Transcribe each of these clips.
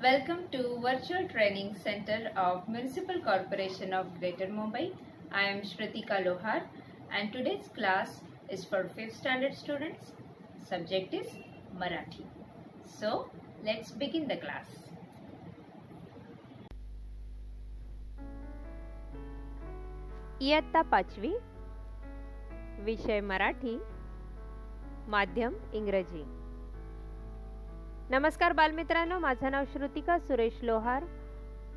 Welcome to Virtual Training Center of Municipal Corporation of Greater Mumbai. I am Shrutika Lohar and today's class is for 5th standard students. Subject is Marathi. So, let's begin the class. इयत्ता 5वी विषय मराठी माध्यम इंग्रजी. नमस्कार बालमित्रांनो, माझं नाव श्रुतिका सुरेश लोहार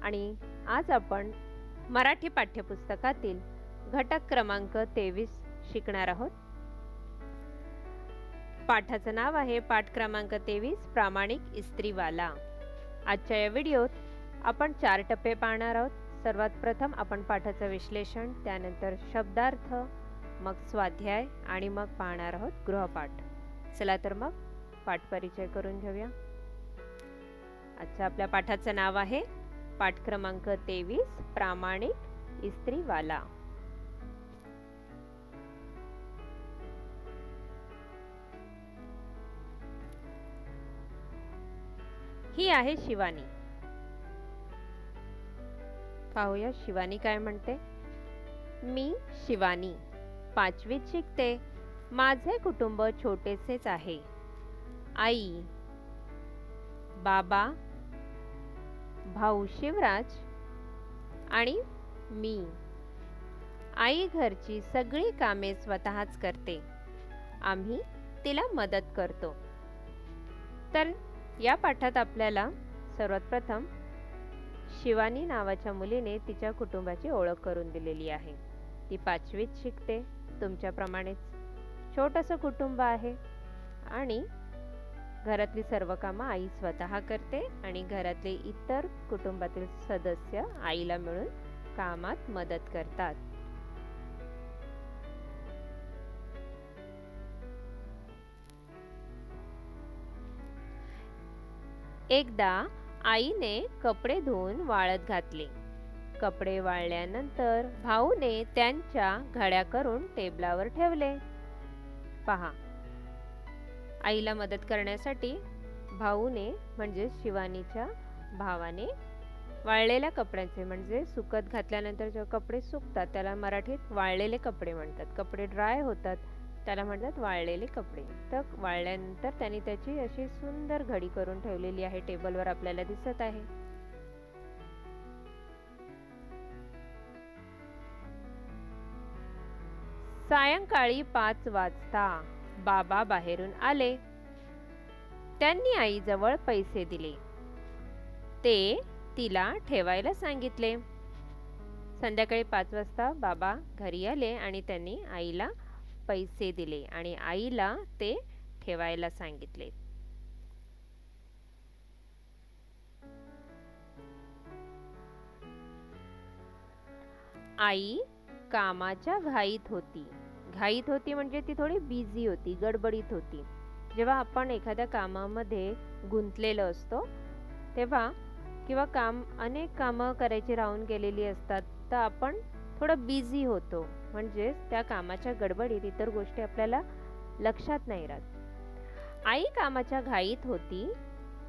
आणि आज आपण मराठी पाठ्यपुस्तकातील घटक क्रमांक 23 शिकणार आहोत. पाठाचं नाव आहे पाठ क्रमांक 23 प्रामाणिक इस्त्रीवाला. आजच्या या व्हिडिओत आपण 4 टप्पे पाहणार आहोत. सर्वात प्रथम आपण पाठाचं विश्लेषण, त्यानंतर शब्दार्थ, मग स्वाध्याय आणि मग पाहणार आहोत गृहपाठ. चला तर मग पाठ परिचय करून घेऊया. आजच्या आपल्या पाठाचं नाव आहे पाठ क्रमांक 23 प्रामाणिक इस्त्रीवाला. ही आहे शिवानी. पाहूया शिवानी काय म्हणते. मी शिवानी 5वीत शिकते. माझे कुटुंब छोटेसेच आहे. आई, बाबा, भाऊ शिवराज आणि मी. आई घरची सगळी कामे स्वतःच करते. आम्ही तिला मदत करतो. तर या पाठात आपल्याला सर्वात प्रथम शिवानी नावाच्या मुलीने तिच्या कुटुंबाची ओळख करून दिलेली आहे. ती 5वीत शिकते. तुमच्याप्रमाणेच छोटंसं कुटुंब आहे आणि घरातली सर्व कामं आई स्वतः करते आणि घरातले इतर कुटुंबातील सदस्य आईला मिळून कामात मदत करतात. एकदा आईने कपडे धुवून वाळत घातले. कपडे वाळल्यानंतर भाऊने त्यांच्या घड्या करून टेबलावर ठेवले. पहा, आईला मदत करण्यासाठी भाऊने म्हणजे शिवानीच्या भावाने वाळलेल्या कपड्यांचे म्हणजे सुकत घातल्यानंतर जेव्हा कपडे सुकतात त्याला मराठीत वाळलेले कपडे म्हणतात. कपडे ड्राय होतात त्याला म्हणतात वाळलेले कपडे. तर वाळल्यानंतर त्यांनी त्याची अशी सुंदर घडी करून ठेवलेली आहे. टेबलवर आपल्याला दिसत आहे. सायंकाळी 5 वाजता बाबा बाहेरून आले. त्यांनी आईजवळ पैसे दिले. ते तिला ठेवायला सांगितले. संध्याकाळी 5 वाजता बाबा घरी आले आणि त्यांनी आईला पैसे दिले आणि आईला ते ठेवायला सांगितले. आई कामाच्या घाईत होती. घाईत होती म्हणजे ती थोडी बिझी होती, गडबडीत होती. जेव्हा आपण एखाद्या कामामध्ये गुंतलेलो असतो तेव्हा किंवा अनेक कामं करायची राहून गेलेली असतात तर आपण थोडं बिझी होतो. म्हणजे त्या कामाच्या गडबडीत इतर गोष्टी आपल्याला लक्षात नाही राहत. आई कामाच्या घाईत होती.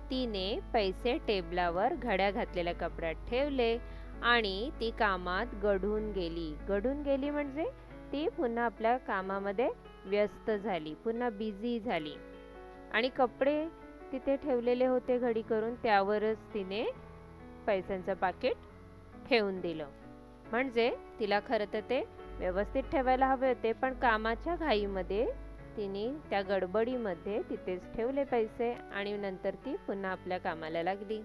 तिने पैसे टेबलावर घड्या घातलेल्या कपड्यात ठेवले आणि ती कामात गढून गेली. गढून गेली म्हणजे ती पुन्हा आपल्या कामामध्ये व्यस्त झाली, पुन्हा बिझी झाली आणि कपडे तिथे ठेवलेले होते घडी करून त्यावरच तिने पैशांचं पाकिट ठेवून दिलं. म्हणजे तिला खरं तर ते व्यवस्थित ठेवायला हवे होते पण कामाच्या घाईमध्ये तिने त्या गडबडीमध्ये तिथेच ठेवले पैसे आणि नंतर ती पुन्हा आपल्या कामाला लागली.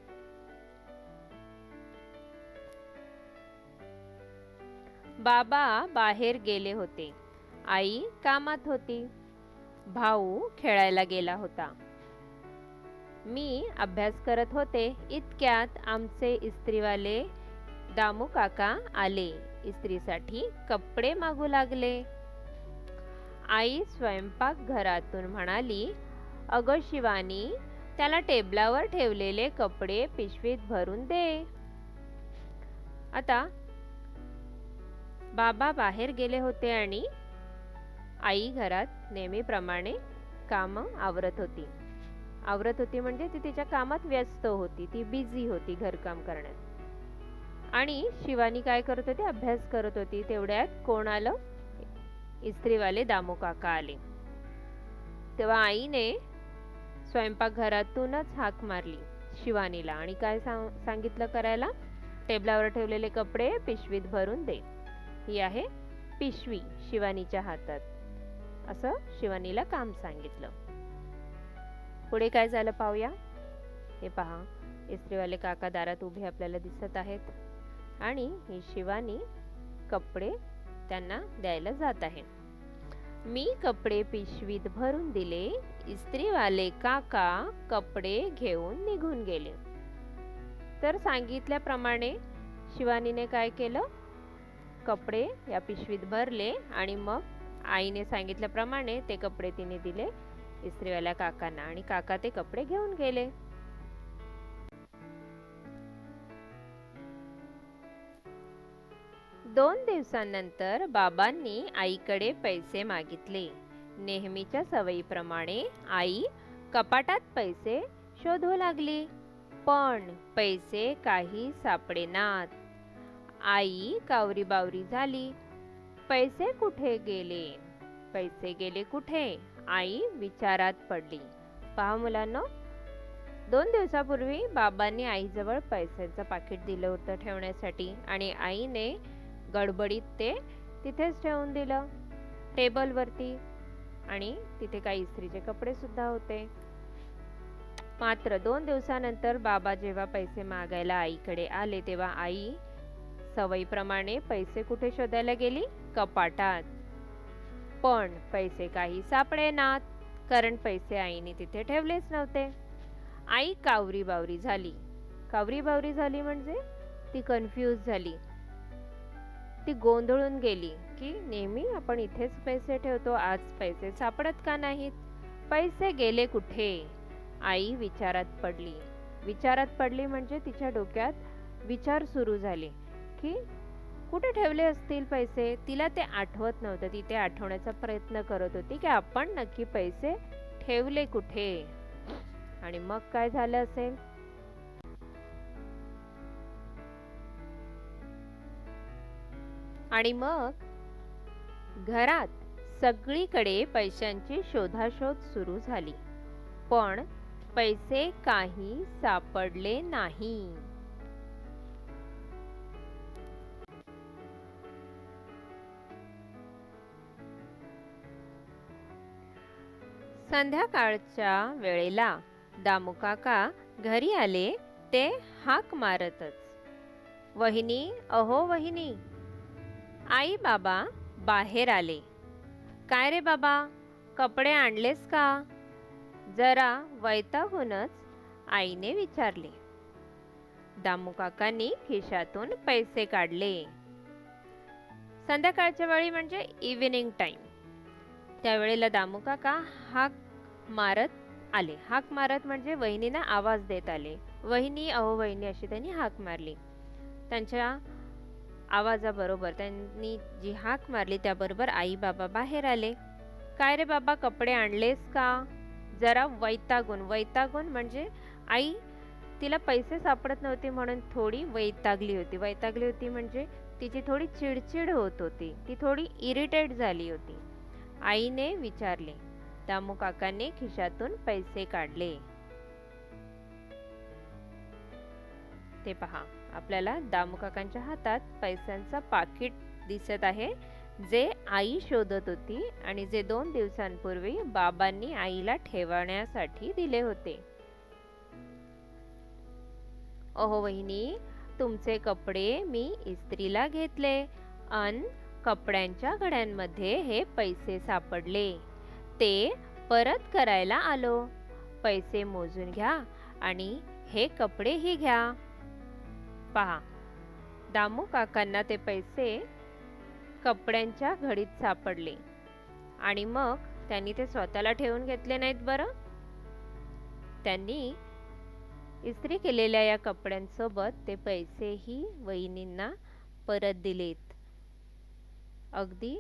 बाबा बाहेर गेले होते. आई कामात होती. भाऊ खेळायला गेला होता. मी अभ्यास करत होते. इतक्यात आमचे इस्त्रीवाले दामू काका आले. इस्त्रीसाठी कपडे मागू लागले. आई स्वयंपाक घरातून म्हणाली, अगं शिवानी, त्याला टेबलावर ठेवलेले कपडे पिशवीत भरून दे. आता बाबा बाहेर गेले होते आणि आई घरात नेहमीप्रमाणे काम आवरत होती. आवरत होती म्हणजे ती तिच्या कामात व्यस्त होती, ती बिझी होती घरकाम करण्यात. आणि शिवानी काय करत होती? अभ्यास करत होती. तेवढ्यात कोण आलं? इस्त्रीवाले दामू काका आले. तेव्हा आईने स्वयंपाकघरातूनच हाक मारली शिवानीला आणि काय सांगितलं करायला? टेबलावर ठेवलेले कपडे पिशवीत भरून दे. ही आहे पिशवी शिवानीच्या हातात, असं शिवानीला काम सांगितलं. पुढे काय झालं पाहूया. हे पहा, इस्त्रीवाले काका दारात उभे आपल्याला दिसत आहेत आणि ही शिवानी कपडे त्यांना द्यायला जात आहे. मी कपडे पिशवीत भरून दिले. इस्त्रीवाले काका कपडे घेऊन निघून गेले. तर सांगितल्याप्रमाणे शिवानीने काय केलं? कपडे या पिशवीत भरले आणि मग आईने सांगितल्याप्रमाणे ते कपडे तिने दिले इस्त्रीवाल्या काकांना आणि काका ते कपडे घेऊन गेले. दोन दिवसांनंतर बाबांनी आईकडे पैसे मागितले. नेहमीच्या सवयीप्रमाणे आई कपाटात पैसे शोधू लागली, पण पैसे काही सापडेनात. आई कावरीबावरी झाली. पैसे कुठे गेले? पैसे गेले कुठे? आई विचारात पडली. पहा मुलांनो, 2 दिवसापूर्वी बाबांनी आईजवळ पैशाचं पाकिट दिलं होतं ठेवण्यासाठी आणि आईने गडबडीत ते तिथेच ठेवून दिलं टेबलवरती आणि तिथे काही इस्त्रीचे कपडे सुद्धा होते. मात्र 2 दिवसानंतर बाबा जेव्हा पैसे मागायला आईकडे आले तेव्हा आई सवयीप्रमाणे पैसे कुठे शोधायला गेली? कपाटात. पण पैसे काही सापडेनात, कारण पैसे आईने तिथे ठेवलेच नव्हते. आई कावरीबावरी झाली. कावरीबावरी झाली म्हणजे ती कन्फ्यूज झाली, ती गोंधळून गेली की नेहमी आपण इथेच पैसे ठेवतो, आज पैसे सापडत का नाहीत? पैसे गेले कुठे? आई विचारात पडली. विचारात पडली म्हणजे तिच्या डोक्यात विचार सुरू झाले की कुठे ठेवले असतील पैसे. तिला ते आठवत नव्हतं. ती ते आठवण्याचा प्रयत्न करत होती की आपण नक्की पैसे ठेवले कुठे. आणि मग काय झालं असेल? आणि मग घरात सगळीकडे पैशांची शोधाशोध सुरू झाली, पण पैसे काही सापडले नाही. संध्याकाळच्या वेळेला दामू काका घरी आले. ते हाक मारतच, वहिनी, अहो वहिनी. आई बाबा बाहेर आले. काय रे बाबा, कपडे आणलेस का? जरा वैतागूनच आईने विचारले. दामू काकांनी खिशातून पैसे काढले. संध्याकाळच्या वेळी म्हणजे इव्हिनिंग टाइम. त्यावेळेला दामू काका हाक मारत आले. हाक मारत म्हणजे वहिनींना आवाज देत आले. वहिनी, अहो वहिनी अशी त्यांनी हाक मारली. त्यांच्या आवाजाबरोबर त्यांनी जी हाक मारली त्याबरोबर आई बाबा बाहेर आले. काय रे बाबा, कपडे आणलेस का? जरा वैतागून. वैतागून म्हणजे आई तिला पैसे सापडत नव्हते म्हणून थोडी वैतागली होती. वैतागली होती म्हणजे तिची थोडी चिडचिड होत होती, ती थोडी इरिटेट झाली होती. आईने विचारले. दामू काकांनी खिशातून पैसे काढले. ते पहा, आपल्याला दामू काकांच्या हातात पैशांचा पाकिट दिसत आहे, जे आई शोधत होती आणि जे 2 दिवसांपूर्वी बाबांनी आईला ठेवण्यासाठी दिले होते. अहो वहिनी, तुमचे कपडे मी इस्त्रीला घेतले अन कपड्यांच्या घड्यांमध्ये हे पैसे सापडले. ते परत करायला आलो. पैसे मोजून घ्या आणि हे कपडेही घ्या. पहा, दामू काकांना ते पैसे कपड्यांच्या घडीत सापडले आणि मग त्यांनी ते स्वतःला ठेवून घेतले नाहीत बरं. त्यांनी इस्त्री केलेल्या या कपड्यांसोबत ते पैसेही वहिनींना परत दिलेत, अगदी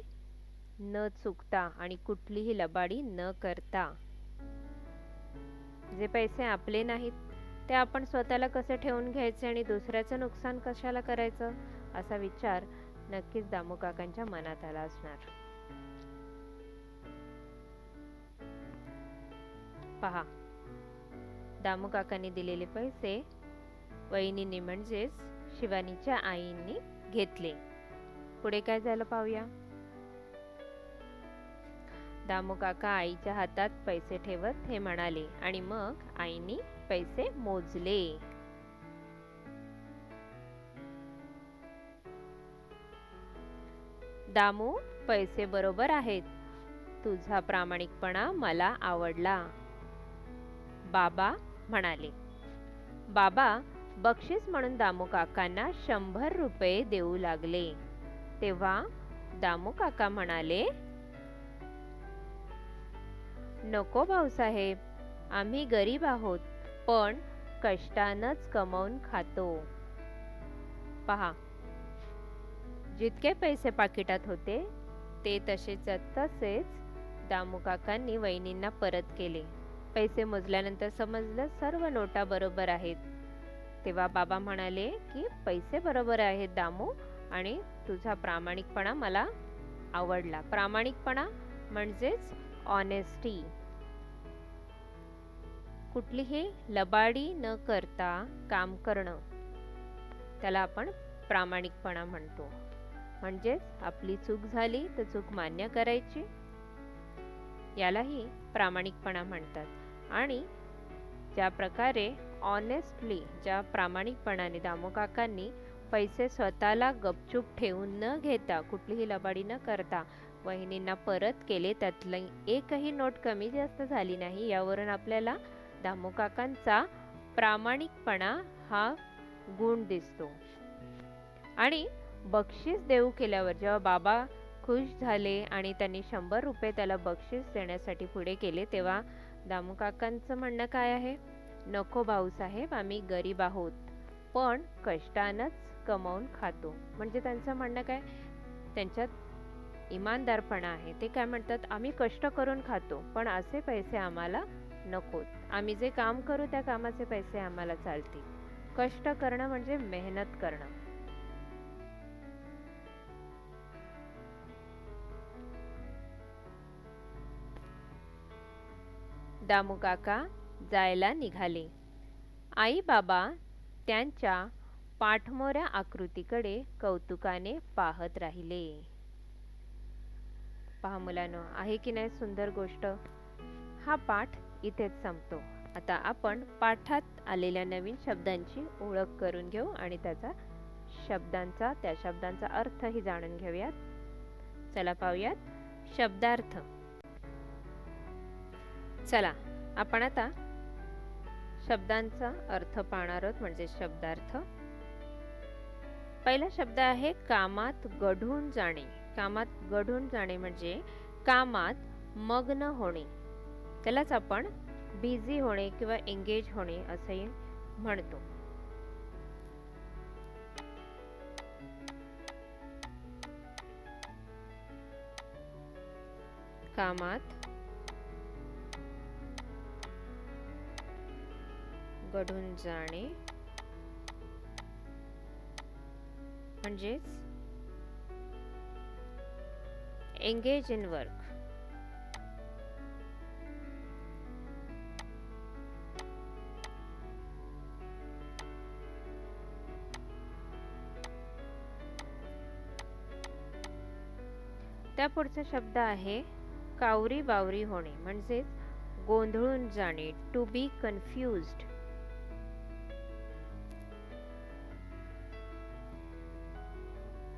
न चुकता आणि कुठलीही लबाडी न करता. जे पैसे आपले नाहीत ते आपण स्वतःला कसे ठेवून घ्यायचे आणि दुसऱ्याचं नुकसान कशाला करायचं, असा विचार नक्कीच दामू काकांच्या मनात आला असणार. पहा, दामू काकांनी दिलेले पैसे वहिनींनी म्हणजेच शिवानीच्या आईंनी घेतले. पुढे काय झालं पाहूया. दामू काका आईच्या हातात पैसे ठेवत हे म्हणाले आणि मग आईनी पैसे मोजले. दामू, पैसे बरोबर आहेत. तुझा प्रामाणिकपणा मला आवडला, बाबा म्हणाले. बाबा बक्षीस म्हणून दामू काकांना 100 रुपये देऊ लागले. तेव्हा दामू काका म्हणाले, नको भाऊसाहेब, आम्ही गरीब आहोत, पण कष्टानच कमवून खातो. पहा, जितके पैसे पाकिटात होते ते तसेच दामू काकांनी वहिनींना परत केले. पैसे मोजल्यानंतर समजलं सर्व नोटा बरोबर आहेत. तेव्हा बाबा म्हणाले की पैसे बरोबर आहेत दामू, आणि तुझा प्रामाणिकपणा मला आवडला. प्रामाणिकपणा म्हणजेच ऑनेस्टी. कुठलीही लबाडी न करता काम करणं, त्याला आपण प्रामाणिकपणा म्हणतो. म्हणजेच आपली चूक झाली तर चूक मान्य करायची, यालाही प्रामाणिकपणा म्हणतात. आणि ज्या प्रकारे ऑनेस्टली, ज्या प्रामाणिकपणाने दामू काकांनी पैसे स्वतःला गपचूप ठेवून न घेता, कुठलीही लबाडी न करता वहिनींना परत केले, त्यातली एकही नोट कमी जास्त झाली नाही. यावरून आपल्याला दामू काकांचा प्रामाणिकपणा हा गुण दिसतो. आणि बक्षीस देऊ केल्यावर जेव्हा बाबा खुश झाले आणि त्यांनी 100 रुपये त्याला बक्षीस देण्यासाठी पुढे केले, तेव्हा दामू काकांचं म्हणणं काय आहे, नको भाऊसाहेब, आम्ही गरीब आहोत, पण कष्टानच कमवून खातो. म्हणजे त्यांचं म्हणणं काय, त्यांच्यात इमानदारपणा आहे. ते काय म्हणतात, आम्ही कष्ट करून खातो, पण असे पैसे आम्हाला नकोत. आम्ही जे काम करू त्या कामाचे पैसे आम्हाला चालतील. कष्ट करणं म्हणजे मेहनत करणं. दामू काका जायला निघाले. आई बाबा त्यांच्या पाठमोऱ्या आकृतीकडे कौतुकाने पाहत राहिले. पहा मुलांनो, आहे की नाही सुंदर गोष्ट. हा पाठ इथेच संपतो. आता आपण पाठात आलेल्या नवीन शब्दांची ओळख करून घेऊ आणि त्या शब्दांचा अर्थही जाणून घेऊयात. चला पाहूयात शब्दार्थ. चला आपण आता शब्दांचा अर्थ पाहणार आहोत, म्हणजे शब्दार्थ. पहिला शब्द आहे कामात गढून जाणे. कामात गढून जाणे म्हणजे कामात मग्न होणे. त्यालाच आपण बिझी होणे किंवा एंगेज होणे असेही म्हणतो. कामात गढून जाणे म्हणजेच एंगेज इन वर्क. त्या पुढचा शब्द आहे कावरी बावरी होणे, म्हणजेच गोंधळून जाणे, टू बी कन्फ्युज्ड.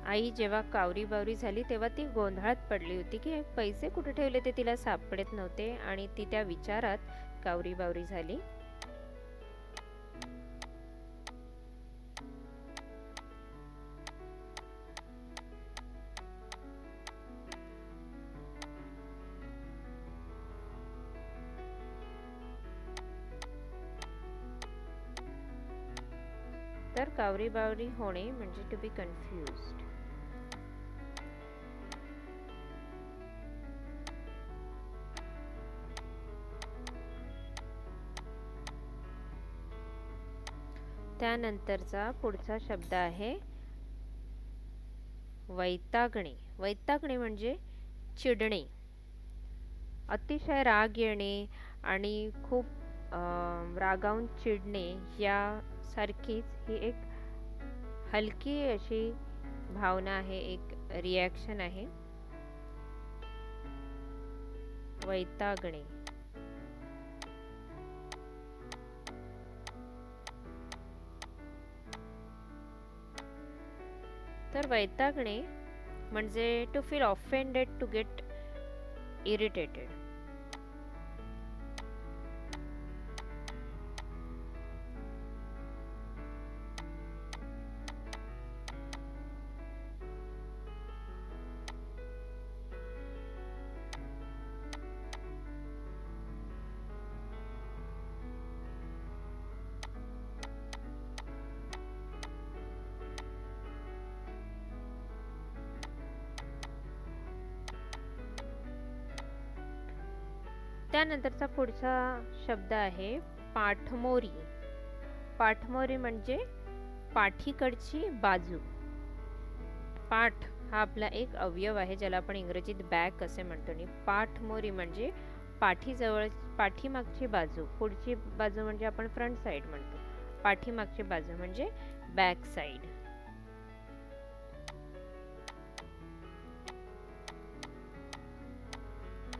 आई जेव्हा कावरी बावरी झाली तेव्हा ती गोंधळात पडली होती की पैसे कुठे ठेवले ते तिला सापडत नव्हते आणि ती त्या विचारात कावरी बावरी झाली. तर कावरी बावरी होणे म्हणजे टू बी कन्फ्युज्ड. त्यानंतरचा पुढचा शब्द आहे वैतागणे. वैतागणे म्हणजे चिडणे, अतिशय राग येणे आणि खूप रागावून चिडणे यासारखीच ही एक हलकी अशी भावना आहे, एक रिॲक्शन आहे वैतागणे. तर वैतागणे म्हणजे to feel offended, to get irritated. त्यानंतरचा पुढचा शब्द आहे पाठमोरी. पाठमोरी म्हणजे पाठीकडची बाजू. पाठ हा आपला एक अवयव आहे ज्याला आपण इंग्रजीत बॅक असे म्हणतो आणि पाठमोरी म्हणजे पाठीजवळ, पाठीमागची बाजू. पुढची बाजू म्हणजे आपण फ्रंट साइड म्हणतो, पाठीमागची बाजू म्हणजे बॅक साइड.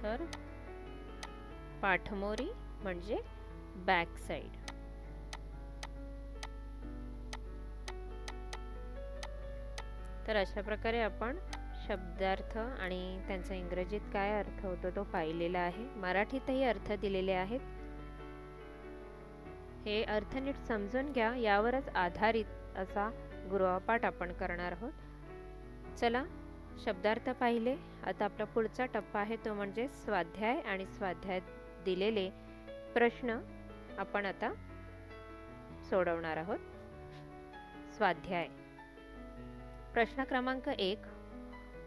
तर पाठमोरी म्हणजे बॅक साइड. तर अशा प्रकारे आपण शब्दार्थ आणि त्यांचा इंग्रजीत काय अर्थ होतो तो पाहिलेला आहे. मराठीतही अर्थ दिलेले आहेत. हे अर्थ नीट समजून घ्या, यावरच आधारित असा गृहपाठ आपण करणार आहोत. चला, शब्दार्थ पाहिले. आता आपला पुढचा टप्पा आहे तो म्हणजे स्वाध्याय आणि स्वाध्यायात दिलेले प्रश्न आपण आता सोडवणार आहोत. स्वाध्याय प्रश्न क्रमांक 1,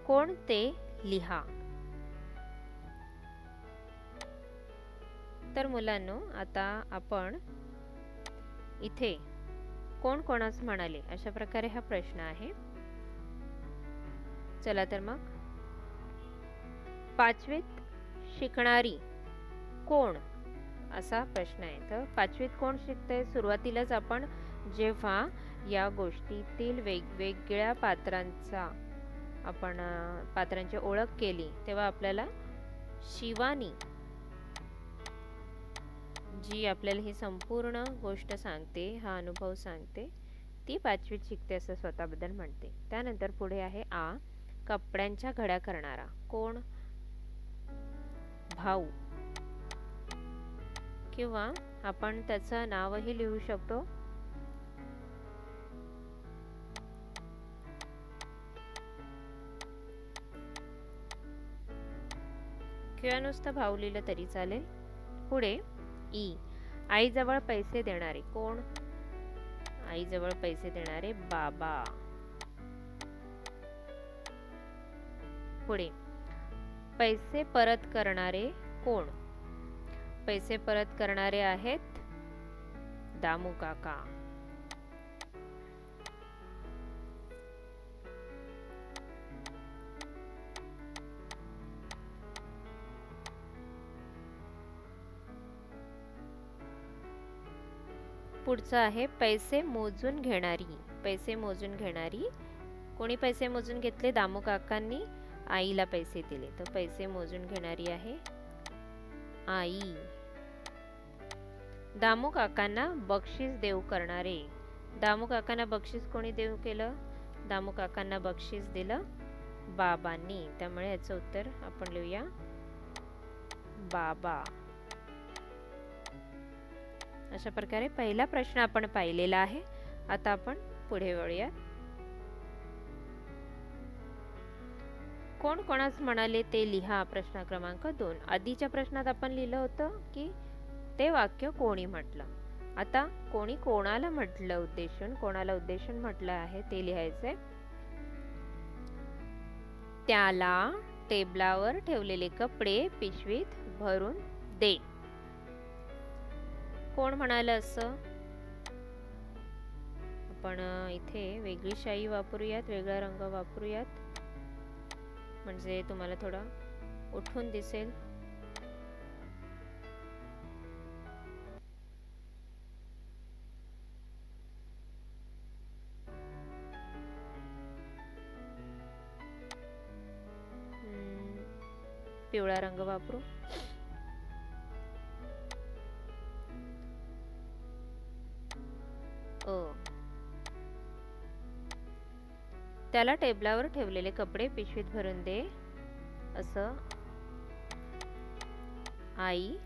कोण ते लिहा. तर मुलांनो, आता आपण इथे कोण कोणास म्हणाले अशा प्रकारे हा प्रश्न आहे. चला तर मग, 5वीत शिकणारी कोण असा प्रश्न आहे. तर 5वीत कोण शिकते? सुरुवातीलाच आपण जेव्हा या गोष्टीतील वेगवेगळ्या पात्रांची ओळख केली तेव्हा आपल्याला शिवानी जी आपल्याला ही संपूर्ण गोष्ट सांगते, हा अनुभव सांगते, ती 5वीत शिकते असं स्वतःबद्दल म्हणते. त्यानंतर पुढे आहे आ, कपड्यांच्या घड्या करणारा कोण? भाऊ, किंवा आपण त्याचं नावही लिहू शकतो. किंवा नुसतं भाऊ लिहिलं तरी चालेल. पुढे ई, आईजवळ पैसे देणारे कोण? आईजवळ पैसे देणारे बाबा. पुढे पैसे परत करणारे कोण? पैसे परत करणारे आहेत दामू काका. पुढचं आहे पैसे मोजून घेणारी. पैसे मोजून घेणारी कोणी पैसे मोजून घेतले? दामू काकांनी आईला पैसे दिले, तर पैसे मोजून घेणारी आहे आई. दामू काकांना बक्षीस देऊ करणारे. दामू काकांना बक्षीस कोणी देऊ केलं? दामू काकांना बक्षीस दिलं बाबांनी, त्यामुळे याचं उत्तर आपण लिहूया बाबा. अशा प्रकारे पहिला प्रश्न आपण पाहिलेला आहे. आता आपण पुढे वळूया. कोण कोणास म्हणाले ते लिहा. प्रश्न क्रमांक 2. आधीच्या प्रश्नात आपण लिहिलं होतं की ते वाक्य कोणी म्हटलं. आता कोणी कोणाला म्हटलं उद्देशून, कोणाला उद्देशून म्हटलं आहे ते लिहायचंय. त्याला टेबलावर ठेवलेले कपडे पिशवीत भरून दे. कोण म्हणालं असं? आपण इथे वेगळी शाई वापरूयात, वेगळा रंग वापरूयात, म्हणजे तुम्हाला थोडा उठून दिसेल. पिवळा रंग वापरू. त्याला टेबलावर ठेवलेले कपडे पिशवीत भरून दे, असं आई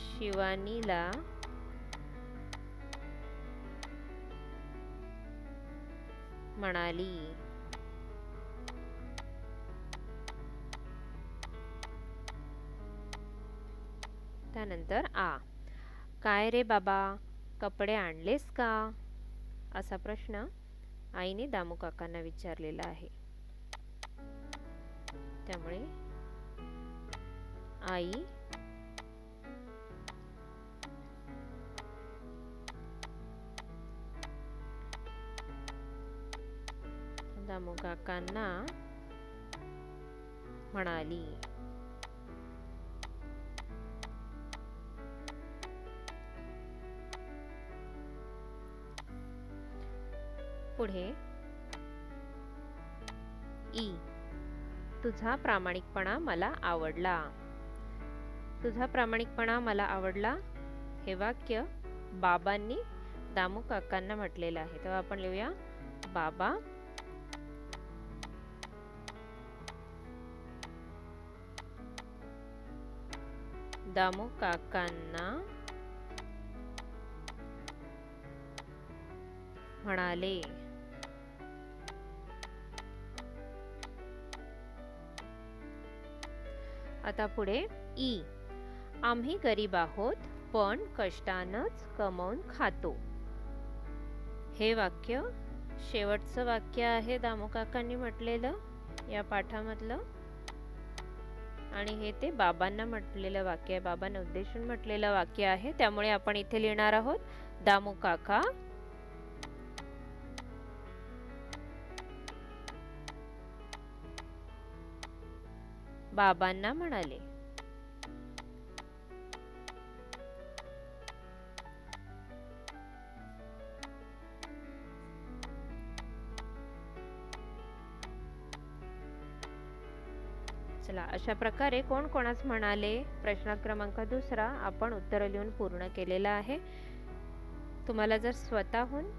शिवानीला म्हणाली. त्यानंतर काय रे बाबा, कपडे आणलेस का, असा प्रश्न आईने दामू काकांना विचारलेला आहे. त्यामुळे आई दामू काकांना म्हणाली. पुढे तुझा प्रामाणिकपणा मला आवडला. तुझा प्रामाणिकपणा मला आवडला हे वाक्य बाबांनी दामू काकांना म्हटलेलं आहे. तेव्हा आपण लिहूया, बाबा दामू काकांना म्हणाले. आता पुढे आम्ही गरीब आहोत पण कष्टानच कमवून खातो. हे वाक्य शेवटचं वाक्य आहे दामू काकांनी म्हटलेलं या पाठामधलं, आणि हे ते बाबांना म्हटलेलं वाक्य आहे, बाबांना उद्देशून म्हटलेलं वाक्य आहे. त्यामुळे आपण इथे लिहिणार आहोत, दामू काका बाबांना म्हणाले. चला, अशा प्रकारे कोण कोणास म्हणाले प्रश्न क्रमांक 2 आपण उत्तर लिहून पूर्ण केलेला आहे. तुम्हाला जर स्वतःहून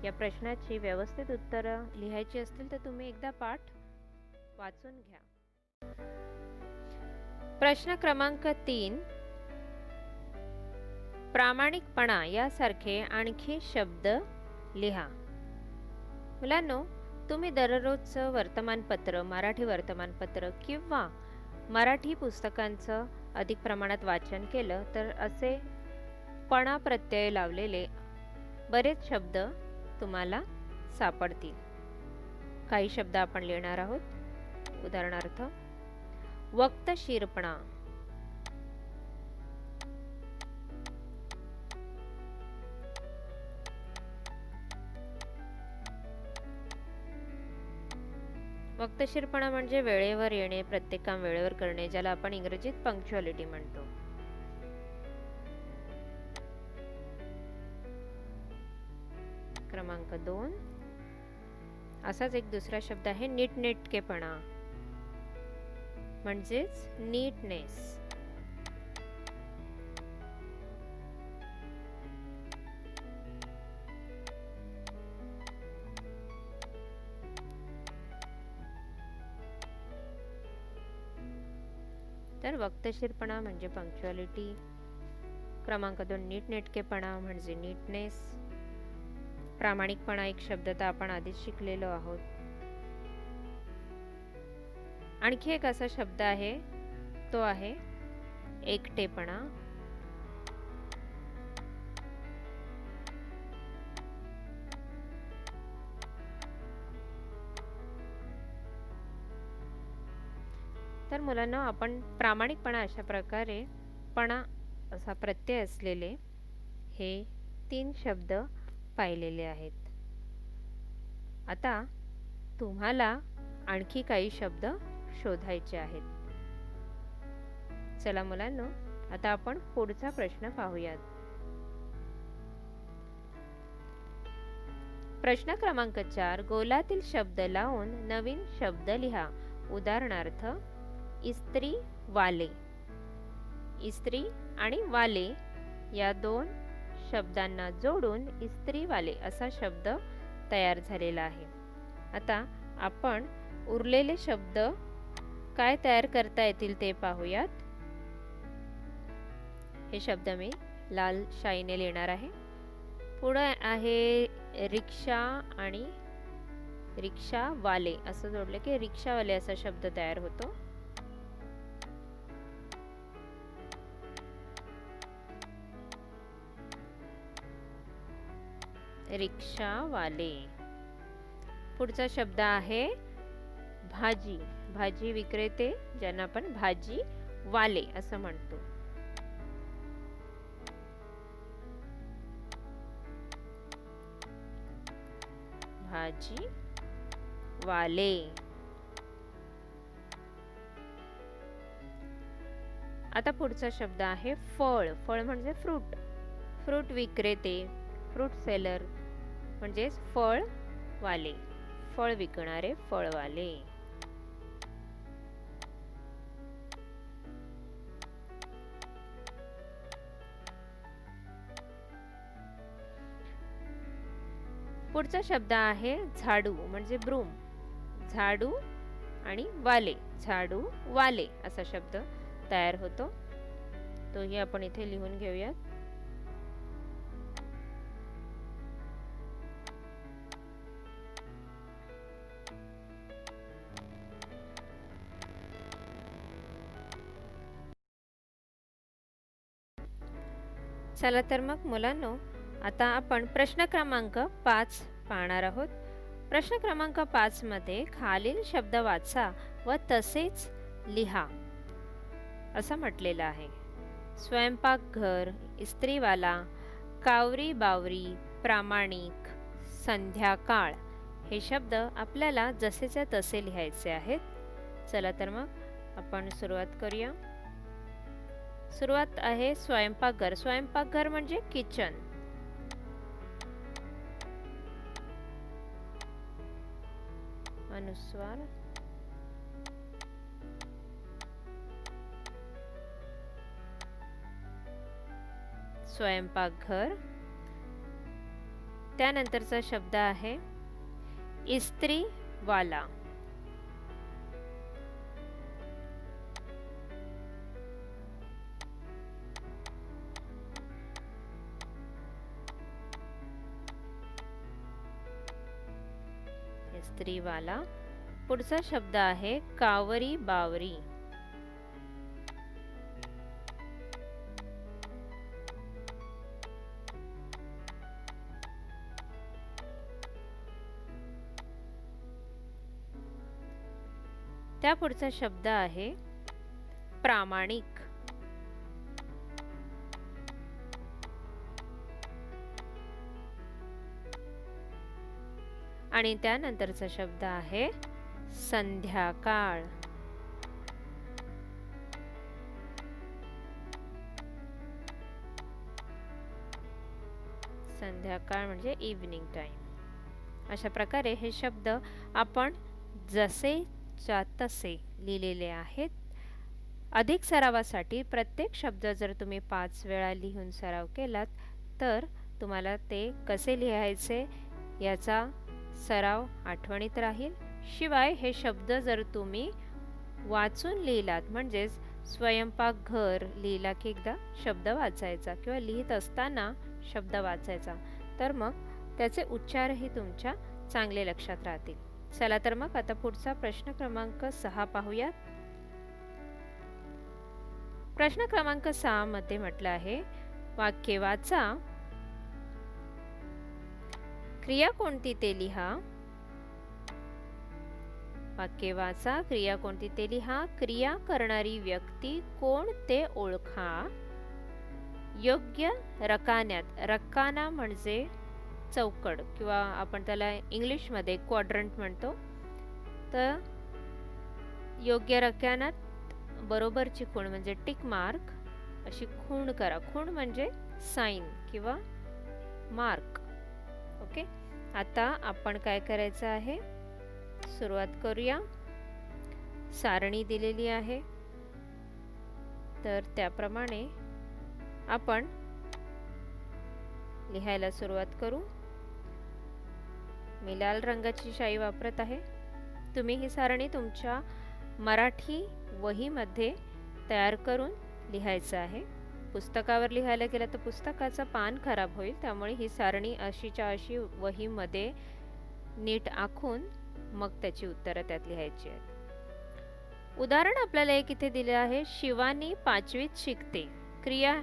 या प्रश्नाची व्यवस्थित उत्तरं लिहायची असतील तर तुम्ही एकदा पाठ वाचून घ्या. प्रश्न क्रमांक 3, प्रामाणिकपणा यासारखे आणखी शब्द लिहा. मुलांनो, तुम्ही दररोजचं वर्तमानपत्र, मराठी वर्तमानपत्र किंवा मराठी पुस्तकांचं अधिक प्रमाणात वाचन केलं तर असे पणा प्रत्यय लावलेले बरेच शब्द तुम्हाला सापडतील. काही शब्द आपण लिहिणार आहोत. उदाहरणार्थ, वक्तशीरपणा, वक्तशीरपणा म्हणजे वेळेवर येणे, प्रत्येक काम वेळेवर करणे, ज्याला आपण इंग्रजीत पंक्च्युअलिटी म्हणतो. क्रमांक 2, असाच एक दुसरा शब्द आहे नीटनेटकेपणा, म्हणजेच नीटनेस. तर वक्तशीरपणा म्हणजे पंक्च्युअलिटी, क्रमांक 2 नीटनेटकेपणा म्हणजे नीटनेस, प्रामाणिकपणा एक शब्द तर आपण आधीच शिकलेलो आहोत. आणखी एक असा शब्द आहे, तो आहे एकटेपणा. तर मुलांना आपण प्रामाणिकपणा अशा प्रकारे पणा असा प्रत्यय असलेले हे 3 शब्द पाहिलेले आहेत. आता तुम्हाला आणखी काही शब्द शोधायचे आहेत. चला मुलांनो, आता आपण पुढचा प्रश्न पाहूयात. प्रश्न क्रमांक 4. गोलातील शब्द लावून नवीन शब्द लिहा. उदाहरणार्थ, इस्त्री वाले. इस्त्री आणि वाले या 2 शब्दांना जोडून इस्त्रीवाले असा शब्द तयार झालेला आहे. आता आपण उरलेले शब्द काय तयार करता येतील ते पाहूयात. हे शब्द मी लाल शाईने लिहिणार आहे. पुढे आहे रिक्षा आणि रिक्षावाले असं जोडलं की रिक्षावाले असा शब्द तयार होतो. रिक्षावाले. पुढचा शब्द आहे भाजी. भाजी विक्रेते, ज्यांना आपण भाजी वाले असं म्हणतो. भाजी वाले. आता पुढचा शब्द आहे फळ. फळ म्हणजे फ्रूट. फ्रूट विक्रेते, फ्रूट सेलर म्हणजे फळ वाले. फळ विकणारे फळवाले. पुढचा शब्द आहे झाडू म्हणजे ब्रूम. झाडू आणि वाले, झाडू वाले असा शब्द तयार होतो. तोही आपण इथे लिहून घेऊयात. चला तर मग मुलांनो, आता आपण प्रश्न क्रमांक 5 पाहणार आहोत. प्रश्न क्रमांक 5 मध्ये खालील शब्द वाचा व तसेच लिहा असं म्हटलेलं आहे. स्वयंपाकघर, इस्त्रीवाला, कावरी बावरी, प्रामाणिक, संध्याकाळ हे शब्द आपल्याला जसेच्या तसे लिहायचे आहेत. चला तर मग आपण सुरुवात करूया. सुरुवात आहे स्वयंपाकघर. स्वयंपाकघर म्हणजे किचन. अनुस्वार स्वयंपाकघर. त्यानंतरचा शब्द आहे इस्त्री वाला. इस्त्रीवाला. पुढचा शब्द आहे कावरी बावरी. त्या पुढचा शब्द आहे प्रामाणिक. आणि त्यानंतरचा शब्द आहे संध्याकाळ. संध्याकाळ म्हणजे इव्हनिंग टाइम. अशा प्रकारे हे शब्द आपण जसेच्या तसे लिहिलेले आहेत. अधिक सरावासाठी प्रत्येक शब्द जर तुम्ही 5 वेळा लिहून सराव केलात तर तुम्हाला ते कसे लिहायचे याचा सराव आठवणीत राहील. शिवाय हे शब्द जर तुम्ही वाचून लिहिलात, म्हणजेच स्वयंपाकघर लिहिला की एकदा शब्द वाचायचा किंवा लिहित असताना शब्द वाचायचा, तर मग त्याचे उच्चारही तुमच्या चांगले लक्षात राहतील. चला तर मग आता पुढचा प्रश्न क्रमांक 6 पाहूयात. प्रश्न क्रमांक 6 मध्ये म्हटलं आहे वाक्य वाचा, क्रिया कोणती ते लिहा. वाक्य वाचा, क्रिया कोणती ते लिहा. क्रिया करणारी व्यक्ती कोण ते ओळखा. योग्य रकान्यात, रकाना म्हणजे चौकड किंवा आपण त्याला इंग्लिशमध्ये क्वाड्रंट म्हणतो. तर योग्य रकान्यात बरोबरची खूण म्हणजे टिक मार्क अशी खूण करा. खूण म्हणजे साइन किंवा मार्क. ओके, आता आपण काय करायचं आहे, सुरुवात करूया. सारणी दिलेली आहे तर त्याप्रमाणे आपण लिहायला सुरुवात करू. मी लाल रंगाची शाई वापरत आहे. तुम्ही ही सारणी तुमच्या मराठी वहीमध्ये तयार करून लिहायचं आहे. पुस्तकावर लिहायला गेलं तर पुस्तकाचं पान खराब होईल, त्यामुळे ही सारणी अशीच्या अशी वहीमध्ये नीट आखून मग त्याची उत्तरं त्यात लिहायची आहेत. उदाहरण आपल्याला एक इथे दिले आहे. शिवानी 5वीत शिकते. क्रिया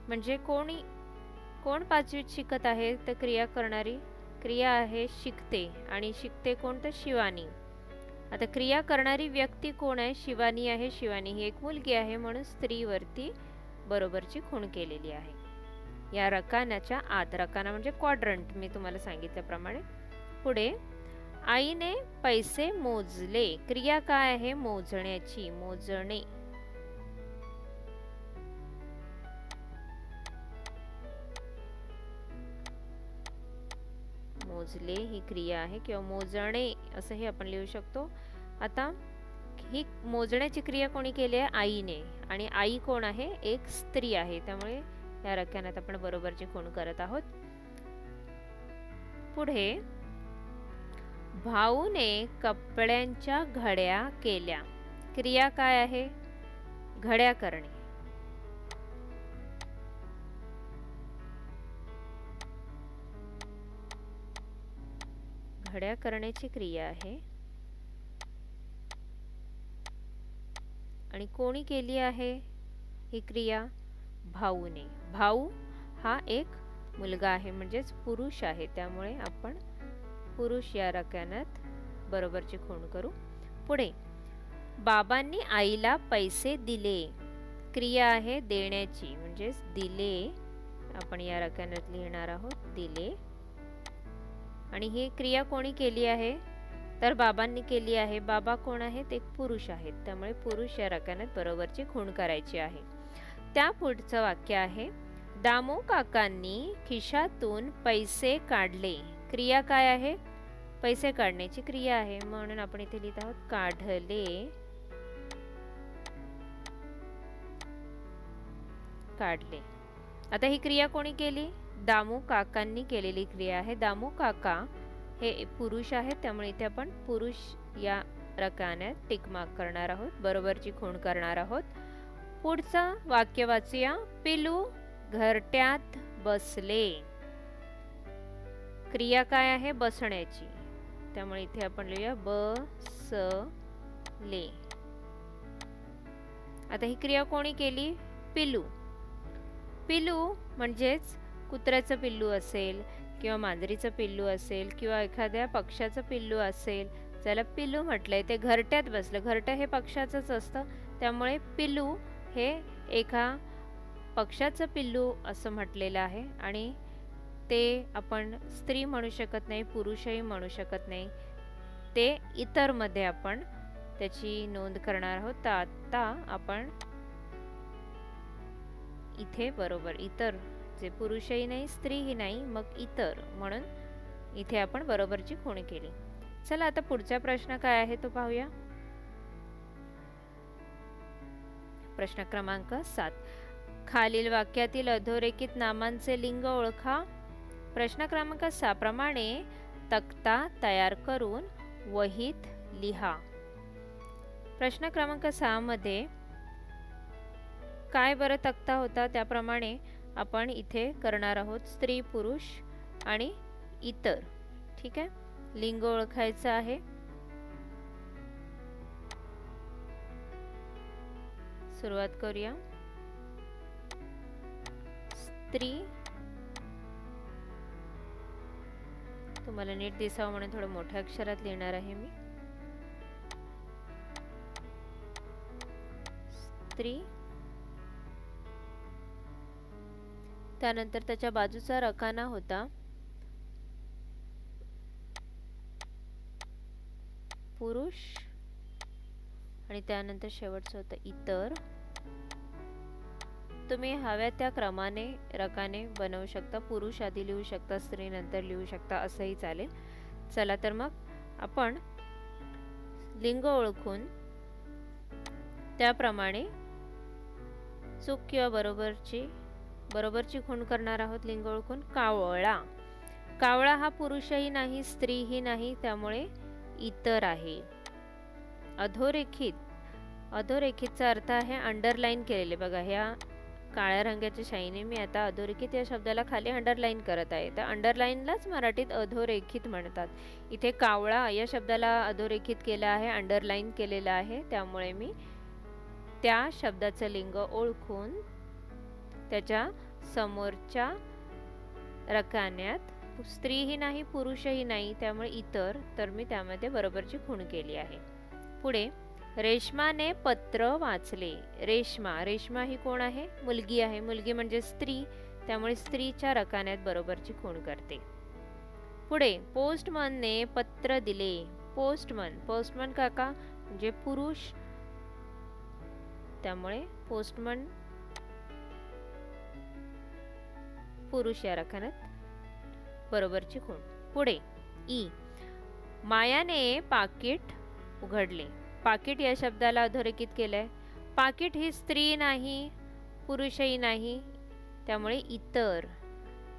म्हणजे कोण 5वीत शिकत आहे, तर क्रिया करणारी क्रिया आहे शिकते, आणि शिकते कोण, तर शिवानी. आता क्रिया करणारी व्यक्ती कोण आहे, शिवानी आहे. शिवानी ही एक मुलगी आहे म्हणून स्त्रीवरती बरोबरची खूण केलेली आहे. या रकान्याच्या आत, रकाना म्हणजे क्वाड्रंट मी तुम्हाला सांगितल्याप्रमाणे. पुढे आईने पैसे मोजले. क्रिया काय आहे, मोजण्याची, मोजणे. मोजले ही क्रिया आहे किंवा मोजणे असंही आपण लिहू शकतो. आता ही मोजण्याची क्रिया कोणी केली आहे, आईने, आणि आई कोण आहे, एक स्त्री आहे. त्यामुळे या रकान्यात आपण बरोबरची खूण करत आहोत. पुढे भाऊने कपड्यांच्या घड्या केल्या. क्रिया काय आहे, घड्या करणे. घड्या करण्याची क्रिया आहे आणि कोणी केली आहे ही क्रिया, भाऊने. भाऊ हा एक मुलगा आहे म्हणजेच पुरुष आहे, त्यामुळे आपण पुरुष या रकान्यात बरोबरची खूण करू. पुढे बाबांनी आईला पैसे दिले. क्रिया आहे देण्याची म्हणजेच दिले. आपण या रकान्यात लिहिणार आहोत दिले. आणि ही क्रिया कोणी केली आहे, तर बाबांनी केली आहे. बाबा कोण आहेत, एक पुरुष आहेत, त्यामुळे पुरुष या रकान्यात बरोबरची खूण करायची आहे. त्या पुढचं वाक्य आहे दामू काकांनी खिशातून पैसे काढले. क्रिया काय आहे, पैसे काढण्याची क्रिया आहे म्हणून आपण इथे लिहित आहोत काढले. काढले. आता ही क्रिया कोणी केली, दामू काकांनी केलेली क्रिया आहे. दामू काका हे पुरुष आहेत, त्यामुळे इथे आपण पुरुष या रकान्यात टिक मार्क करणार आहोत, बरोबरची खूण करणार आहोत. पुढचा वाक्य वाचूया. पिलू घरट्यात बसले. क्रिया काय आहे, बसण्याची, त्यामुळे इथे आपण लिहूया बसले. आता ही क्रिया कोणी केली, पिलू. पिलू म्हणजेच कुत्र्याचं पिल्लू असेल किंवा मांजरीचं पिल्लू असेल किंवा एखाद्या पक्ष्याचं पिल्लू असेल, ज्याला पिल्लू म्हटलंय, ते घरट्यात बसलं. घरटं हे पक्ष्याचंच असतं, त्यामुळे पिल्लू हे एका पक्ष्याचं पिल्लू असं म्हटलेलं आहे. आणि ते आपण स्त्री म्हणू शकत नाही, पुरुषही म्हणू शकत नाही, ते इतर मध्ये आपण त्याची नोंद करणार आहोत. तर आता आपण इथे बरोबर इतर, जे पुरुषही नाही स्त्रीही नाही, मग इतर म्हणून इथे आपण बरोबरची खूण केली. चला आता पुढचा प्रश्न काय आहे तो पाहूया. प्रश्न क्रमांक 7. खालील वाक्यातील अधोरेखित नामांचे लिंग ओळखा. प्रश्न क्रमांक 6 प्रमाणे तक्ता तयार करून वहीत लिहा. प्रश्न क्रमांक 6 मध्ये काय बरं तक्ता होता, त्याप्रमाणे आपण इथे करणार आहोत स्त्री, पुरुष आणि इतर. ठीक आहे, लिंग ओळखायचं आहे. सुरुवात करूया. स्त्री, तुम्हाला नीट दिसावं म्हणून थोडं मोठ्या अक्षरात लिहिणार आहे मी. स्त्री, त्यानंतर त्याच्या बाजूचा रकाना होता पुरुष आणि त्यानंतर शेवटचं होतं इतर. तुम्ही हव्या त्या क्रमाने रकाने बनवू शकता. पुरुष आधी लिहू शकता, स्त्री नंतर लिहू शकता, असंही चालेल. चला तर मग आपण लिंग ओळखून त्याप्रमाणे चूक किंवा बरोबरची खूण करणार आहोत. लिंग ओळखून कावळा. कावळा हा पुरुषही नाही स्त्रीही नाही, त्यामुळे इतर आहे. अधोरेखितचा अर्थ आहे अंडरलाईन केलेले. बघा, ह्या काळ्या रंगाच्या शाईने मी आता अधोरेखित या शब्दाला खाली अंडरलाईन करत आहे. तर अंडरलाईनलाच मराठीत अधोरेखित म्हणतात. इथे कावळा या शब्दाला अधोरेखित केलं आहे, अंडरलाईन केलेलं आहे, त्यामुळे मी त्या शब्दाचं लिंग ओळखून त्याच्या समोरच्या रकान्यात स्त्रीही नाही पुरुषही नाही, त्यामुळे इतर, तर मी त्यामध्ये बरोबरची खूण केली आहे. पुढे रेश्माने पत्र वाचले. रेश्मा ही कोण आहे? मुलगी आहे. मुलगी म्हणजे स्त्री, त्यामुळे स्त्रीच्या रकान्यात बरोबरची खूण करते. पुढे पोस्टमनने पत्र दिले. पोस्टमन काका म्हणजे पुरुष, त्यामुळे पोस्टमन पुरुष या रकान्यात बरोबरची खूण. पुढे ई. मायाने पाकिट उघडले. पाकिट या शब्दाला अधोरेखित केलंय. पाकिट ही स्त्री नाही पुरुषही नाही, त्यामुळे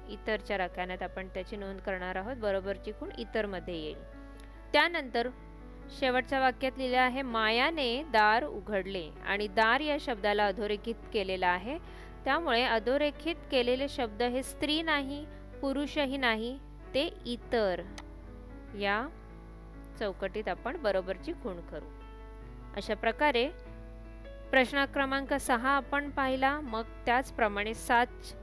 इतरच्या रकान्यात आपण त्याची नोंद करणार आहोत. बरोबरची खूण इतर मध्ये येईल. त्यानंतर शेवटच्या वाक्यात लिहिलं आहे मायाने दार उघडले आणि दार या शब्दाला अधोरेखित केलेला आहे, त्यामुळे अधोरेखित केलेले शब्द हे स्त्री नाही पुरुषही नाही, ते इतर या चौकटीत आपण बरोबरची खूण करू. अशा प्रकारे प्रश्न क्रमांक 6 आपण पाहिला. मग त्याचप्रमाणे 7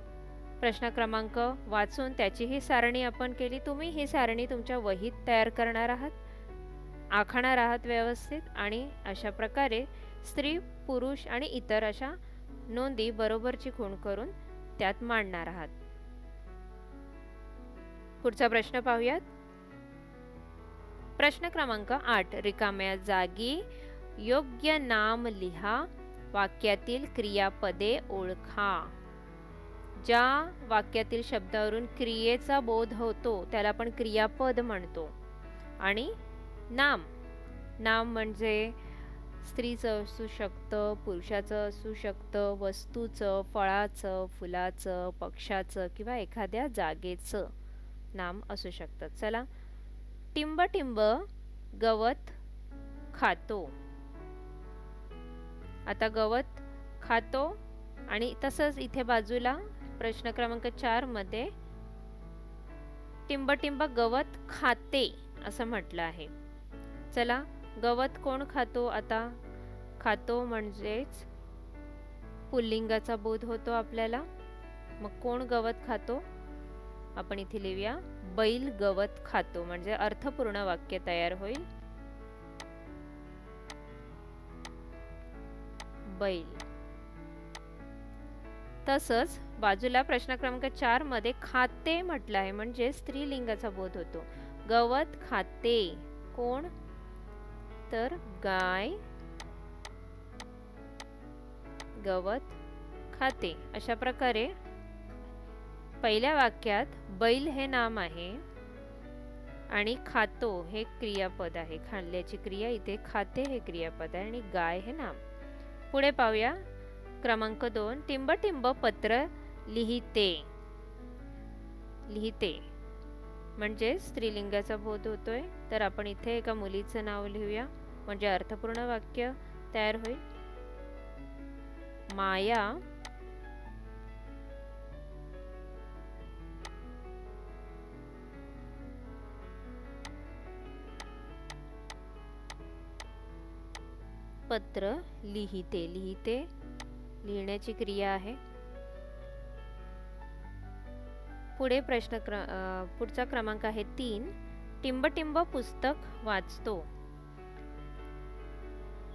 प्रश्न क्रमांक वाचून त्याचीही सारणी आपण केली. तुम्ही ही सारणी तुमच्या वहीत तयार करणार आहात, आखणार आहात व्यवस्थित, आणि अशा प्रकारे स्त्री पुरुष आणि इतर अशा नोंदी बरोबरची खूण करून त्यात मांडणार आहात. पुढचा प्रश्न पाहूयात. प्रश्न क्रमांक 8. रिकाम्या जागी योग्य नाम लिहा. वाक्यातील क्रियापदे ओळखा. ज्या वाक्यातील शब्दावरून क्रियेचा बोध होतो त्याला आपण क्रियापद म्हणतो. आणि नाम म्हणजे स्त्रीचं असू शकतं, पुरुषाचं असू शकतं, वस्तूचं, फळाचं, फुलाचं, पक्षाचं किंवा एखाद्या जागेचं नाम असू शकतं. चला. टिंब गवत खातो. आता गवत खातो आणि तसंच इथे बाजूला प्रश्न क्रमांक 4 मध्ये टिंब गवत खाते असं म्हटलं आहे. चला, गवत कोण खातो? आता खातो म्हणजेच पुल्लिंगाचा बोध होतो आपल्याला. मग कोण गवत खातो? आपण इथे लिहूया बैल गवत खातो, म्हणजे अर्थपूर्ण वाक्य तयार होईल. बैल. तसंच बाजूला प्रश्न क्रमांक 4 मध्ये खाते म्हटलं आहे, म्हणजे स्त्रीलिंगाचा बोध होतो. गवत खाते कोण? तर गाय गवत खाते. अशा प्रकारे पहिल्या वाक्यात बैल हे नाम आहे आणि खातो हे क्रियापद आहे. खाल्ल्याची क्रिया, इथे खाते हे क्रियापद आहे आणि गाय हे नाम. पुढे पाहूया क्रमांक 2. टिंब पत्र लिहिते. म्हणजे स्त्रीलिंगाचा बोध होतोय, तर आपण इथे एका मुलीचं नाव लिहूया, म्हणजे अर्थपूर्ण वाक्य तयार होईल. माया पत्र लिहिते. लिहिण्याची क्रिया आहे. पुढे पुढचा क्रमांक आहे 3. टिंब पुस्तक वाचतो.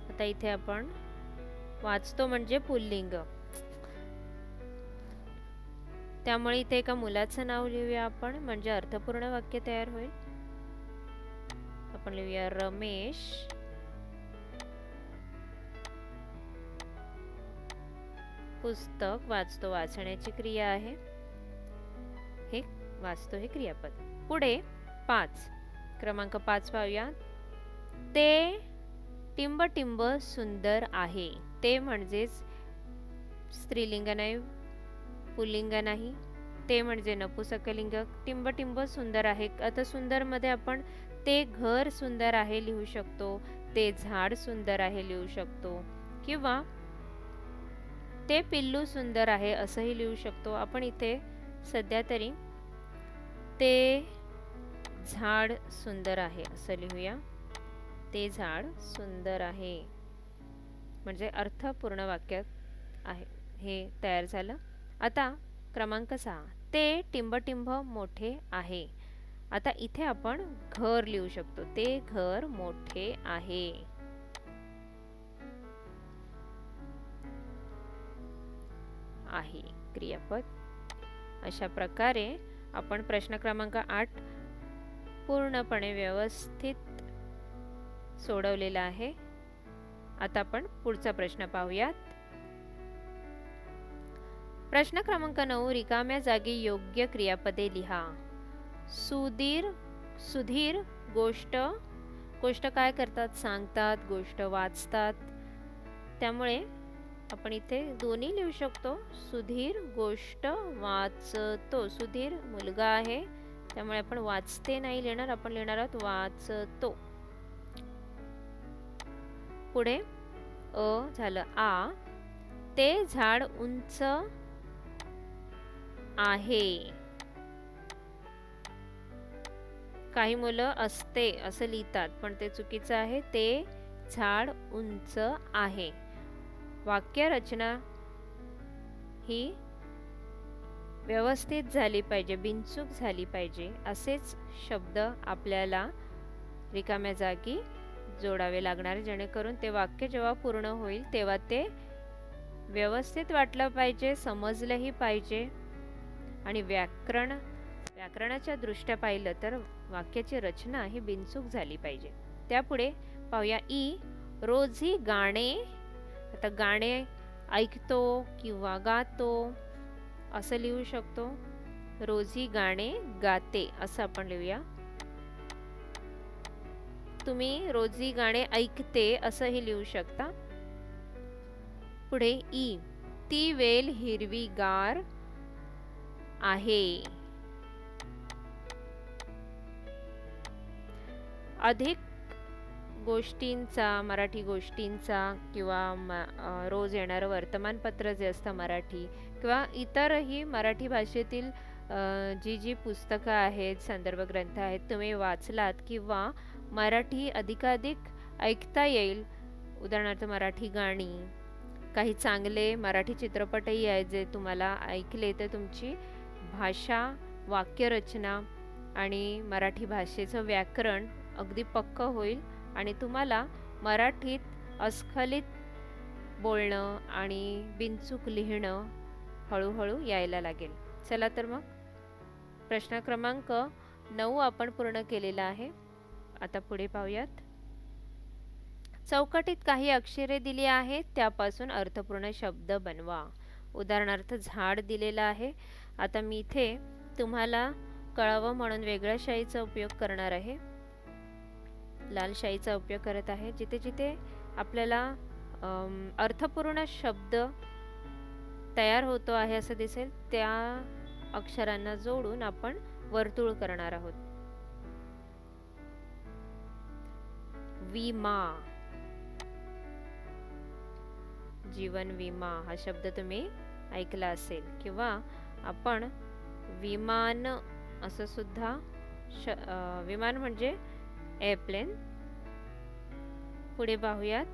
आता इथे आपण वाचतो म्हणजे पुल्लिंग, त्यामुळे इथे एका मुलाचं नाव लिहूया आपण, म्हणजे अर्थपूर्ण वाक्य तयार होईल. आपण लिहूया रमेश पुस्तक वाचतो. वाचण्याची क्रिया आहे, हे वाचतो हे क्रियापद. पुढे 5, क्रमांक 5 पाहूया. ते टिंब टिंब सुंदर आहे. ते म्हणजेच स्त्रीलिंग नाही, पुल्लिंग नाही. ते म्हणजे नपुसकलिंग. टिंब टिंब सुंदर आहे. आता सुंदर मध्ये आपण ते घर सुंदर आहे लिहू शकतो, ते झाड सुंदर आहे लिहू शकतो, किंवा ते पिल्लू सुंदर आहे असंही लिहू शकतो. आपण इथे सध्या तरी ते झाड सुंदर आहे असं लिहूया. ते झाड सुंदर आहे म्हणजे अर्थपूर्ण वाक्य आहे, हे तयार झालं. आता क्रमांक 6, ते टिंब टिंब मोठे आहे. आता इथे आपण घर लिहू शकतो. ते घर मोठे आहे. आहे क्रियापद. अशा प्रकारे आपण प्रश्न क्रमांक 8 पूर्णपणे व्यवस्थित सोडवलेला आहे. आता आपण पुढचा प्रश्न पाहूयात. प्रश्न क्रमांक 9, रिकाम्या जागी योग्य क्रियापदे लिहा. सुधीर गोष्ट काय करतात? सांगतात. गोष्ट वाचतात. त्यामुळे आपण इथे दोन्ही लिहू शकतो. सुधीर गोष्ट वाचतो. सुधीर मुलगा आहे, त्यामुळे आपण वाचते नाही लिहिणार, आपण लिहिणार आहोत वाचतो. पुढे झालं आ. ते झाड उंच आहे. काही मुलं असते असं लिहितात, पण ते चुकीचं आहे. ते झाड उंच आहे. वाक्य रचना ही व्यवस्थित झाली पाहिजे, बिनचूक झाली पाहिजे. असेच शब्द आपल्याला रिकाम्या जागी जोडावे लागणार, जेणेकरून ते वाक्य जेव्हा पूर्ण होईल तेव्हा ते व्यवस्थित वाटलं पाहिजे, समजलंही पाहिजे. आणि व्याकरणाच्या दृष्ट्या पाहिलं तर वाक्याची रचना ही बिनचूक झाली पाहिजे. त्यापुढे पाहूया ई. रोजी गाणे. आता गाणे ऐकतो किंवा गातो असं लिहू शकतो. रोजी गाणे गाते असं आपण लिहूया. तुम्ही रोजी गाणे ऐकते असंही लिहू शकता. पुढे ई. ती वेल हिरवीगार आहे. अधिक गोष्टींचा, मराठी गोष्टींचा किंवा रोज येणारं वर्तमानपत्र जे असतं मराठी, किंवा इतरही मराठी भाषेतील जी पुस्तकं आहेत, संदर्भ ग्रंथ आहेत, तुम्ही वाचलात किंवा मराठी अधिकाधिक ऐकता येईल. उदाहरणार्थ मराठी गाणी, काही चांगले मराठी चित्रपटही आहेत जे तुम्हाला ऐकले तर तुमची भाषा, वाक्यरचना आणि मराठी भाषेचं व्याकरण अगदी पक्कं होईल आणि तुम्हाला मराठीत अस्खलित बोलणं आणि बिनचूक लिहिणं हळूहळू यायला लागेल. चला तर मग प्रश्न क्रमांक 9 आपण पूर्ण केलेला आहे. आता पुढे पाहूयात. चौकटीत काही अक्षरे दिली आहेत, त्यापासून अर्थपूर्ण शब्द बनवा. उदाहरणार्थ झाड दिलेला आहे. आता मी इथे तुम्हाला कळावं म्हणून वेगळ्या शाईचा उपयोग करणार आहे, लाल शाईचा उपयोग करत आहे. जिथे जिथे आपल्याला अर्थपूर्ण शब्द तयार होतो आहे असं दिसेल त्या अक्षरांना जोडून आपण वर्तुळ करणार आहोत. विमा, जीवन विमा हा शब्द तुम्ही ऐकला असेल, किंवा आपण विमान असं सुद्धा विमान म्हणजे एअरप्लेन. पुढे पाहूयात.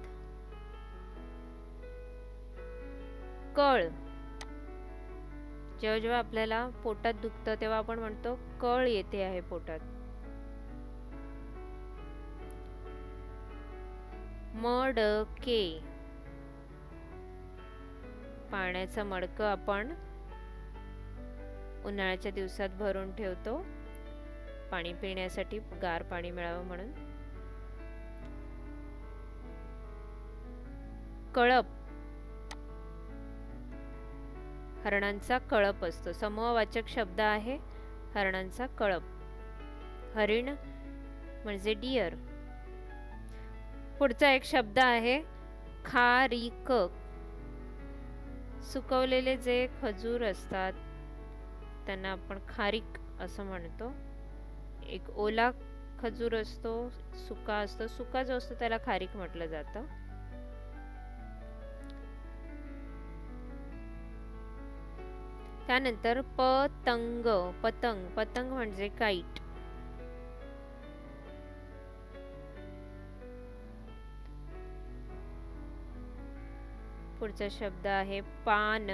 कळ. जेव्हा जेव्हा आपल्याला पोटात दुखतं तेव्हा आपण म्हणतो कळ येते आहे पोटात. मडके, पाण्याचं मडकं आपण उन्हाळ्याच्या दिवसात भरून ठेवतो पाणी पिण्यासाठी, गार पाणी मिळावं म्हणून. कळप, हरणांचा कळप असतो. समूहवाचक शब्द आहे हरणांचा कळप. हरिण म्हणजे डिअर. पुढचा एक शब्द आहे खारीक. सुकवलेले जे खजूर असतात त्यांना आपण खारीक असं म्हणतो. एक ओला खजूर असतो, सुका असतो. सुका जो असतो त्याला खारीक म्हटलं जातं. त्यानंतर पतंग. पतंग, पतंग म्हणजे काईट. पुढचा शब्द आहे पान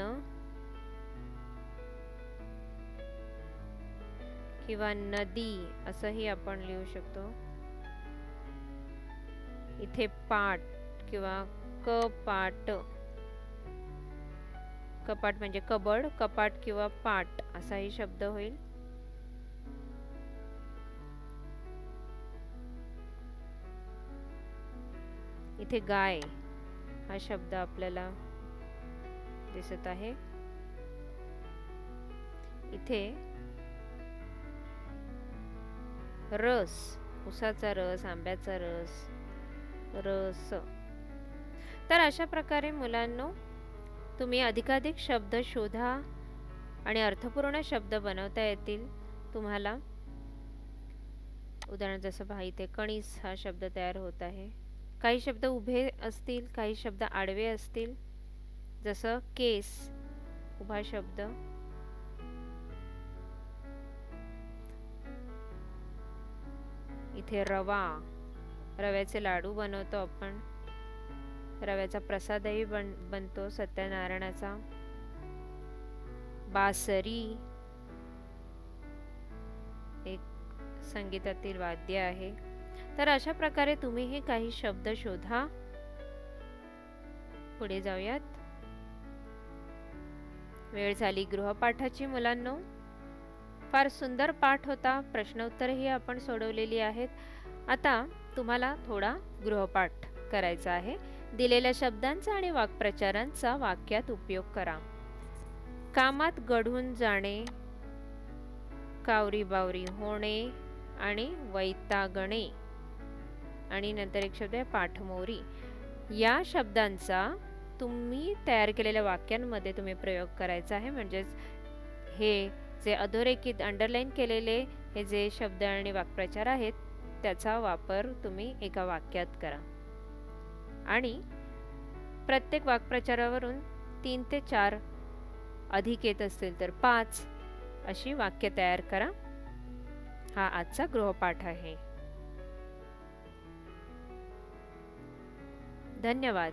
किंवा नदी असंही आपण लिहू शकतो. इथे पाट किंवा कपाट. कपाट म्हणजे कबड, कपाट किंवा पाट असाही शब्द होईल. इथे गाय हा शब्द आपल्याला दिसत आहे. इथे रस, उसाचा रस, आंब्याचा रस, रस. तर अशा प्रकारे मुलांनो तुम्ही अधिकाधिक शब्द शोधा आणि अर्थपूर्ण शब्द बनवता येतील तुम्हाला. उदाहरण जसं पहा, इथे कणीस हा शब्द तयार होत आहे. काही शब्द उभे असतील, काही शब्द आडवे असतील. जसं केस, उभा शब्द. इथे रवा, रव्याचे लाडू बनवतो आपण. रव्याचा प्रसादही बनतो सत्यनारायणाचा. बासरी एक संगीतातील वाद्य आहे. तर अशा प्रकारे तुम्ही हे काही शब्द शोधा. पुढे जाऊयात. वेळ झाली गृहपाठाची मुलांनो. फार सुंदर पाठ होता. प्रश्नोत्तरही आपण सोडवलेली आहेत. आता तुम्हाला थोडा गृहपाठ करायचा आहे. दिलेल्या शब्दांचा आणि वाक्प्रचारांचा वाक्यात उपयोग करा. कामात गढून जाणे, कावरी बावरी होणे आणि वैतागणे. आणि नंतर एक शब्द आहे पाठमोरी. या शब्दांचा तुम्ही तयार केलेल्या वाक्यांमध्ये तुम्ही प्रयोग करायचा आहे. म्हणजेच हे जे अधोरेखित अंडरलाईन केलेले हे जे शब्द आणि वाक्प्रचार आहेत त्याचा वापर तुम्ही एका वाक्यात करा. आणि प्रत्येक वाक्प्रचारावरून 3 ते 4 अधिक येत असतील तर 5 अशी वाक्य तयार करा. हा आजचा गृहपाठ आहे. धन्यवाद.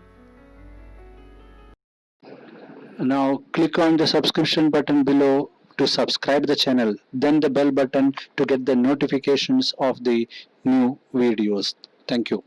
Now click on the subscription button below to subscribe the channel, then the bell button to get the notifications of the new videos. Thank you.